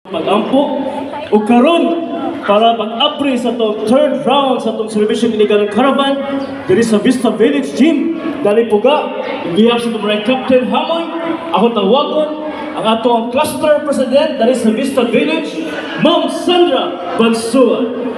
Pag-ampo o karon para pag-apre sa itong third round sa itong Celebration Iligan Caravan diri sa Vista Village Gym dali puga we have sa itong Captain Hamoy ako tawagon ang ato ang cluster president dali sa Vista Village Ma'am Sandra Bansuan.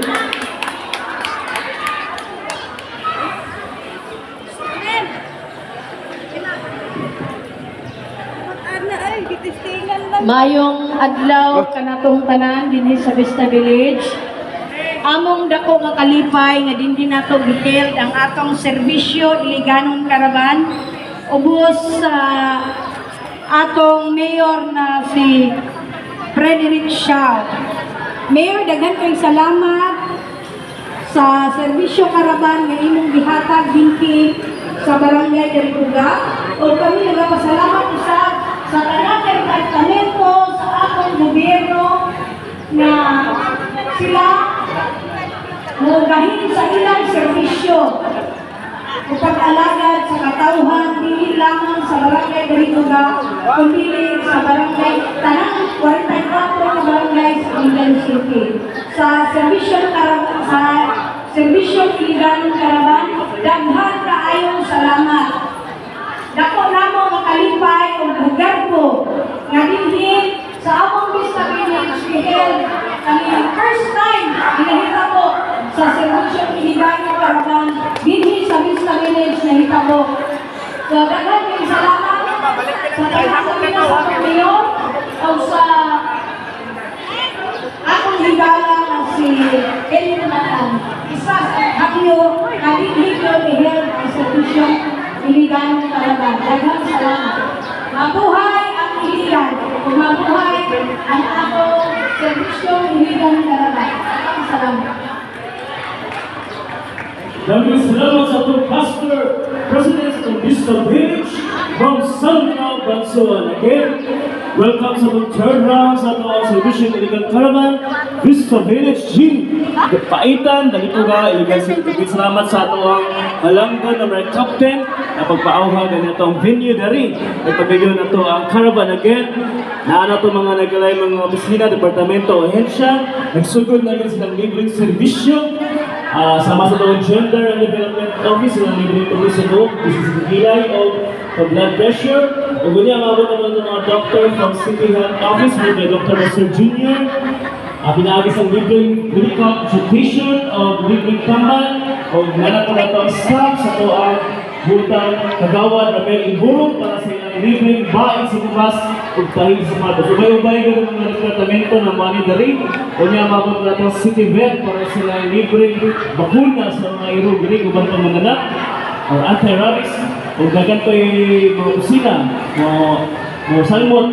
Mayong adlaw kanatong tanan dinhi sa Vista Village. Among dako nga kalipay nga din nato detailed ang atong serbisyo Iliganon Caravan ubos sa atong mayor na si Frederick Shaw. Mayor, daghan kay salamat sa serbisyo Caravan nga imong gihatag dinhi sa barangay Deripuga o kami nagpasalamat usab sa tanang departamento sa atong gobyerno na sila mugahin sa ilang serbisyo o pag-alagad sa katauhan dili lamang sa barangay Deripuga kundi sa barangay tanang 44 na barangay sa Iligan City. Sa serbisyo Iliganon Caravan, daghan kaayong salamat. Dako namo makalipay og lugar ko nga dinhi sa among Vista Village held ang first time ginahitabo sa serbisyo Iliganon Caravan dinhi sa Vista Village na hitabo. So daghan kay salamat sa pagkakasabina sa mayor o sa akong higala na si Elin Matan. Isa sa hakyo na dinhi ko held ang serbisyo Iliganon Caravan. Daghang salamat. Mabuhay ang Iligan. Mabuhay ang atong serbisyo Iliganon Caravan. Salamat. Daghang salamat sa atong pastor, president ng Vista Village, Ma'am Sandra Bansuan. Again, welcome sa atong third round sa atong Celebration Iligan Caravan, Vista Village Gym. Paitan, dito ga, Iligan City. Salamat sa atong halanggan ng mga captain na pagpaauha ganito ang venue dari. Nagpagayon na to ang caravan again. Naana to mga nagalay mga opisina, departamento, ahensya. Nagsugod na rin silang libreng servisyo. Sama sa itong Gender and Development Office, silang libreng tuloy-sunod, isisipilay o blood pressure. O ganyan, mabot naman ng mga doctor from City Health Office, may Dr. Master Jr. Pinaagis ang libreng medical consultation o libreng tambal o nanak na ito ang staff sa ito ang butang kagawad na may iburong para sa ilang libreng bain sa bukas o pahil sa mga ubay-ubay ka ng mga tratamento ng money dari o niya mabot na itong city vet para sila libreng bakuna sa mga irugri o bantang manganak o anti-rabies o gaganto'y mga kusina mo salmot